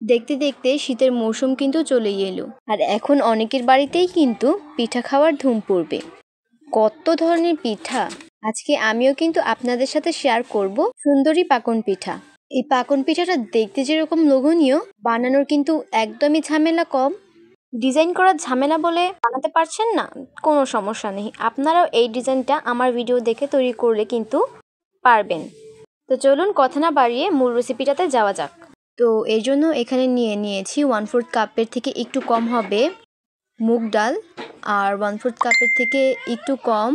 দেখতে দেখতে শীতের মৌসুম কিন্তু চলেই এলো, আর এখন অনেকের বাড়িতেই কিন্তু পিঠা খাওয়ার ধুম পড়বে। কত ধরনের পিঠা! আজকে আমিও কিন্তু আপনাদের সাথে শেয়ার করব সুন্দরী পাকন পিঠা। এই পাকন পিঠাটা দেখতে যেরকম লোভনীয়, বানানোর কিন্তু একদমই ঝামেলা কম। ডিজাইন করার ঝামেলা বলে বানাতে পারছেন না, কোনো সমস্যা নেই, আপনারাও এই ডিজাইনটা আমার ভিডিও দেখে তৈরি করলে কিন্তু পারবেন। তো চলুন কথা না বাড়িয়ে মূল রেসিপিটাতে যাওয়া যাক। তো এই জন্য এখানে নিয়েছি 1/4 কাপের থেকে একটু কম হবে মুগ ডাল, আর 1/4 কাপের থেকে একটু কম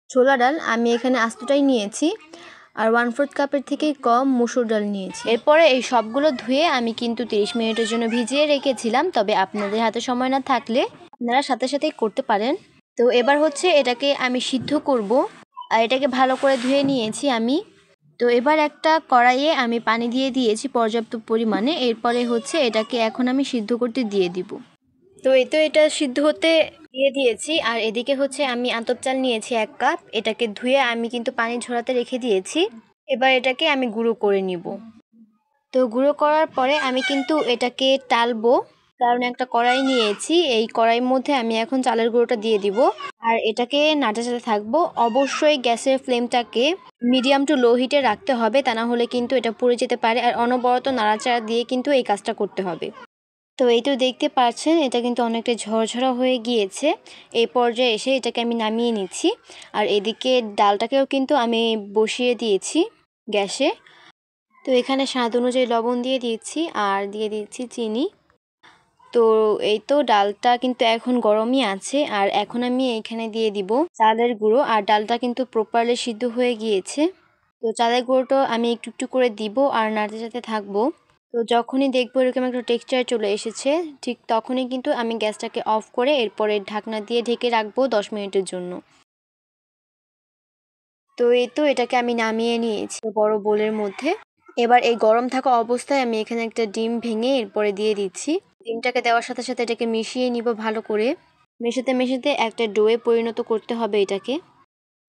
ছোলা ডাল। আমি এখানে আস্তটাই নিয়েছি। আর 1/4 কাপের থেকে কম মসুর ডাল নিয়েছি। এরপরে এই সবগুলো ধুয়ে আমি কিন্তু 30 মিনিটের জন্য ভিজিয়ে রেখেছিলাম, তবে আপনাদের হাতে সময় না থাকলে আপনারা সাথে সাথেই করতে পারেন। তো এবার হচ্ছে এটাকে আমি সিদ্ধ করব, আর এটাকে ভালো করে ধুয়ে নিয়েছি আমি। তো এবার একটা কড়াইয়ে আমি পানি দিয়ে দিয়েছি পর্যাপ্ত পরিমাণে। এরপরে হচ্ছে এটাকে এখন আমি সিদ্ধ করতে দিয়ে দিব। তো এই তো এটা সিদ্ধ হতে দিয়ে দিয়েছি। আর এদিকে হচ্ছে আমি আতপ চাল নিয়েছি 1 কাপ, এটাকে ধুয়ে আমি কিন্তু পানি ঝরাতে রেখে দিয়েছি। এবার এটাকে আমি গুঁড়ো করে নিব। তো গুঁড়ো করার পরে আমি কিন্তু এটাকে টালবো, কারণ একটা কড়াই নিয়েছি, এই কড়াইয়ের মধ্যে আমি এখন চালের গুঁড়োটা দিয়ে দিব। আর এটাকে নাড়াচাড়াতে থাকবো। অবশ্যই গ্যাসের ফ্লেমটাকে মিডিয়াম টু লো হিটে রাখতে হবে, তা না হলে কিন্তু এটা পুড়ে যেতে পারে। আর অনবরত নাড়াচাড়া দিয়ে কিন্তু এই কাজটা করতে হবে। তো এই তো দেখতে পাচ্ছেন এটা কিন্তু অনেকটা ঝরঝরা হয়ে গিয়েছে। এই পর্যায়ে এসে এটাকে আমি নামিয়ে নিচ্ছি। আর এদিকে ডালটাকেও কিন্তু আমি বসিয়ে দিয়েছি গ্যাসে। তো এখানে স্বাদ অনুযায়ী লবণ দিয়ে দিচ্ছি, আর দিয়ে দিচ্ছি চিনি। তো এই তো ডালটা কিন্তু এখন গরমই আছে। আর এখন আমি এখানে দিয়ে দিব চালের গুঁড়ো। আর ডালটা কিন্তু প্রপারলি সিদ্ধ হয়ে গিয়েছে। তো চালের গুঁড়োটা আমি একটু একটু করে দিব আর নাড়তে থাকবো। তো যখনই দেখবো এরকম একটা টেক্সচার চলে এসেছে, ঠিক তখনই কিন্তু আমি গ্যাসটাকে অফ করে এরপরে ঢাকনা দিয়ে ঢেকে রাখবো 10 মিনিটের জন্য। তো এই তো এটাকে আমি নামিয়ে নিয়েছি বড় বোলের মধ্যে। এবার এই গরম থাকা অবস্থায় আমি এখানে একটা ডিম ভেঙে এরপরে দিয়ে দিচ্ছি। ডিমটাকে দেওয়ার সাথে সাথে এটাকে মিশিয়ে নিব ভালো করে। মেশাতে মেশাতে একটা ডোয়ে পরিণত করতে হবে এটাকে।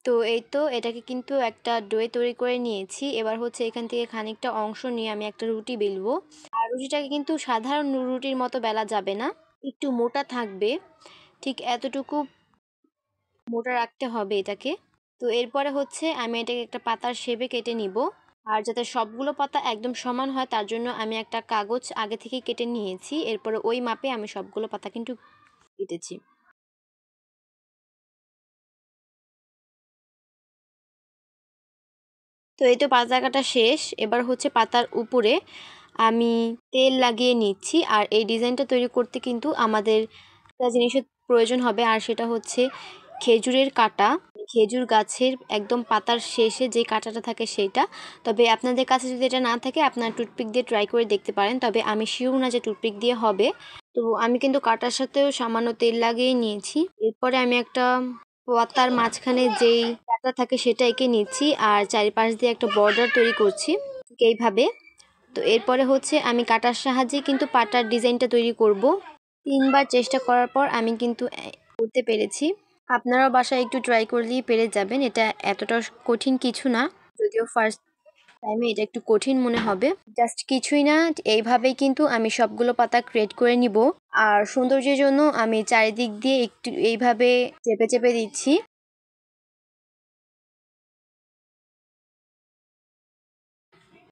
তো এই তো এটাকে কিন্তু একটা ডোয়ে তৈরি করে নিয়েছি। এবার হচ্ছে এখান থেকে খানিকটা অংশ নিয়ে আমি একটা রুটি বেলবো। আর রুটিটাকে কিন্তু সাধারণ রুটির মতো বেলা যাবে না, একটু মোটা থাকবে, ঠিক এতটুকু মোটা রাখতে হবে এটাকে। তো এরপরে হচ্ছে আমি এটাকে একটা পাতার শেপে কেটে নিব। আর যাতে সবগুলো পাতা একদম সমান হয় তার জন্য আমি একটা কাগজ আগে থেকে কেটে নিয়েছি। এরপরে ওই মাপে আমি সবগুলো পাতা কিন্তু কেটেছি। তো এই তো পাতা কাটা শেষ। এবার হচ্ছে পাতার উপরে আমি তেল লাগিয়ে নিচ্ছি। আর এই ডিজাইনটা তৈরি করতে কিন্তু আমাদের একটা জিনিসের প্রয়োজন হবে, আর সেটা হচ্ছে খেজুরের কাঁটা। খেজুর গাছের একদম পাতার শেষে যে কাঁটাটা থাকে সেইটা। তবে আপনাদের কাছে যদি এটা না থাকে আপনারা টুথপিক দিয়ে ট্রাই করে দেখতে পারেন, তবে আমি শিওর না যে টুথপিক দিয়ে হবে। তো আমি কিন্তু কাঁটার সাথেও সামান্য তেল লাগিয়ে নিয়েছি। এরপরে আমি একটা পাতার মাঝখানে যেই কাঁটা থাকে সেটা এঁকে নিচ্ছি, আর চারিপাশ দিয়ে একটা বর্ডার তৈরি করছি ঠিক এইভাবে। তো এরপরে হচ্ছে আমি কাঁটার সাহায্যে কিন্তু পাতার ডিজাইনটা তৈরি করব। 3বার চেষ্টা করার পর আমি কিন্তু করতে পেরেছি। আপনারাও বাসায় একটু ট্রাই করলেই পেরে যাবেন। এটা এতটা কঠিন কিছু না, যদিও ফার্স্ট টাইমে এটা একটু কঠিন মনে হবে। জাস্ট কিছুই না, এইভাবেই কিন্তু আমি সবগুলো পাতা ক্রিয়েট করে নিব। আর সৌন্দর্যের জন্য আমি চারিদিক দিয়ে একটু এইভাবে চেপে চেপে দিচ্ছি।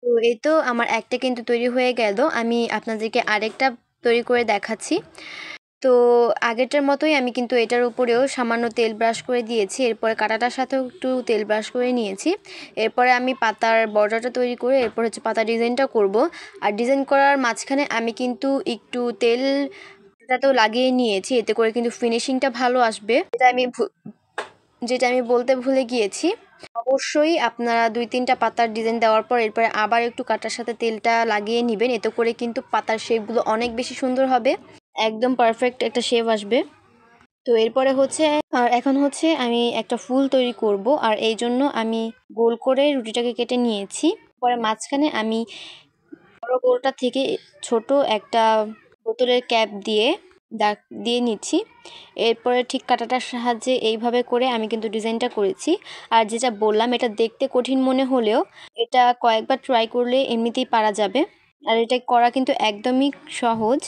তো এই তো আমার একটা কিন্তু তৈরি হয়ে গেল। আমি আপনাদেরকে আরেকটা তৈরি করে দেখাচ্ছি। তো আগেরটার মতোই আমি কিন্তু এটার উপরেও সামান্য তেল ব্রাশ করে দিয়েছি। এরপরে কাঁটাটার সাথেও একটু তেল ব্রাশ করে নিয়েছি। এরপরে আমি পাতার বর্ডারটা তৈরি করে এরপর হচ্ছে পাতার ডিজাইনটা করব। আর ডিজাইন করার মাঝখানে আমি কিন্তু একটু তেলটাতেও লাগিয়ে নিয়েছি, এতে করে কিন্তু ফিনিশিংটা ভালো আসবে। যেটা আমি বলতে ভুলে গিয়েছি, অবশ্যই আপনারা 2-3টা পাতার ডিজাইন দেওয়ার পর এরপরে আবার একটু কাটার সাথে তেলটা লাগিয়ে নেবেন, এতে করে কিন্তু পাতার শেপগুলো অনেক বেশি সুন্দর হবে, একদম পারফেক্ট একটা শেপ আসবে। তো এরপরে হচ্ছে আর এখন হচ্ছে আমি একটা ফুল তৈরি করব। আর এই জন্য আমি গোল করে রুটিটাকে কেটে নিয়েছি। পরে মাঝখানে আমি বড় গোলটা থেকে ছোট একটা বোতলের ক্যাপ দিয়ে দাগ দিয়ে নিচ্ছি। এরপরে ঠিক কাঁটাটার সাহায্যে এইভাবে করে আমি কিন্তু ডিজাইনটা করেছি। আর যেটা বললাম এটা দেখতে কঠিন মনে হলেও এটা কয়েকবার ট্রাই করলে এমনিতেই পারা যাবে। আর এটা করা কিন্তু একদমই সহজ।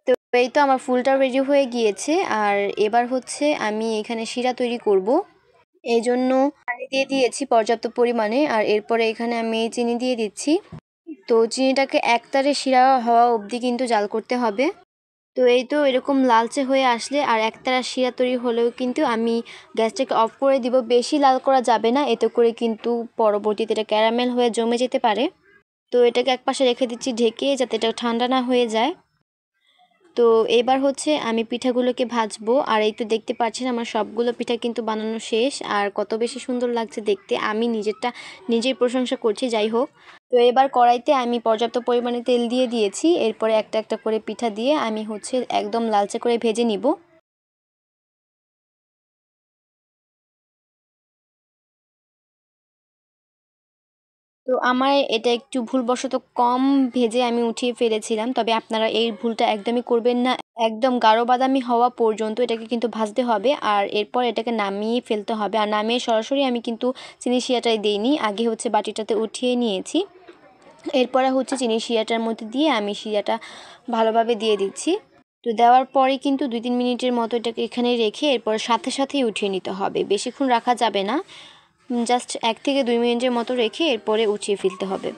তো এই তো আমার ফুলটা রেডি হয়ে গিয়েছে। আর এবার হচ্ছে আমি এখানে শিরা তৈরি করব। এই জন্য পানি দিয়ে দিয়েছি পর্যাপ্ত পরিমাণে, আর এরপরে এখানে আমি চিনি দিয়ে দিচ্ছি। তো চিনিটাকে একতারে শিরা হওয়া অবধি কিন্তু জাল করতে হবে। তো এই তো এরকম লালচে হয়ে আসলে আর একতারা শিরা তৈরি হলেও কিন্তু আমি গ্যাসটাকে অফ করে দিব। বেশি লাল করা যাবে না, এতে করে কিন্তু পরবর্তীতে এটা ক্যারামেল হয়ে জমে যেতে পারে। তো এটাকে একপাশে রেখে দিচ্ছি ঢেকে, যাতে এটা ঠান্ডা না হয়ে যায়। তো এবার হচ্ছে আমি পিঠাগুলোকে ভাজবো। আর এই তো দেখতে পাচ্ছেন আমার সবগুলো পিঠা কিন্তু বানানো শেষ। আর কত বেশি সুন্দর লাগছে দেখতে, আমি নিজেই প্রশংসা করছি। যাই হোক, তো এবার কড়াইতে আমি পর্যাপ্ত পরিমাণে তেল দিয়ে দিয়েছি। এরপরে একটা একটা করে পিঠা দিয়ে আমি হচ্ছে একদম লালচে করে ভেজে নিব। তো আমার এটা একটু ভুলবশত কম ভেজে আমি উঠিয়ে ফেলেছিলাম, তবে আপনারা এই ভুলটা একদমই করবেন না। একদম গাঢ় বাদামি হওয়া পর্যন্ত এটাকে কিন্তু ভাজতে হবে, আর এরপর এটাকে নামিয়ে ফেলতে হবে। আর নামিয়ে সরাসরি আমি কিন্তু চিনি শিরাটাই দিইনি, আগে হচ্ছে বাটিটাতে উঠিয়ে নিয়েছি। এরপরে হচ্ছে চিনি শিরাটার মধ্যে দিয়ে আমি শিরাটা ভালোভাবে দিয়ে দিচ্ছি। তো দেওয়ার পরে কিন্তু 2-3 মিনিটের মতো এটাকে এখানে রেখে এরপর সাথে সাথেই উঠিয়ে নিতে হবে, বেশিক্ষণ রাখা যাবে না। জাস্ট 1 থেকে 2 মিনিটের মতো রেখে এরপরে উঠিয়ে ফেলতে হবে।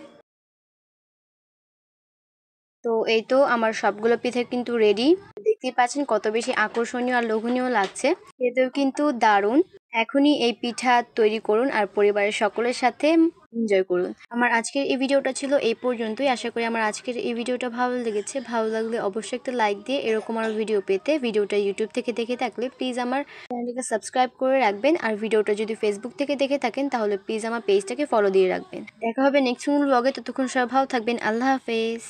তো এই তো আমার সবগুলো পিঠা কিন্তু রেডি। দেখতেই পাচ্ছেন কত বেশি আকর্ষণীয় আর লোভনীয় লাগছে, খেতেও কিন্তু দারুণ। এখনই এই পিঠা তৈরি করুন আর পরিবারের সকলের সাথে এনজয় করুন। আমার আজকের এই ভিডিওটা ছিল এই পর্যন্তই। আশা করি আমার আজকের এই ভিডিওটা ভালো লেগেছে। ভালো লাগলে অবশ্যই একটা লাইক দিয়ে এরকম আরও ভিডিও পেতে, ভিডিওটা ইউটিউব থেকে দেখে থাকলে প্লিজ আমার চ্যানেলটিকে সাবস্ক্রাইব করে রাখবেন। আর ভিডিওটা যদি ফেসবুক থেকে দেখে থাকেন তাহলে প্লিজ আমার পেজটাকে ফলো দিয়ে রাখবেন। দেখা হবে নেক্সট কোন ব্লগে, ততক্ষণ সবাই ভালো থাকবেন। আল্লাহ হাফেজ।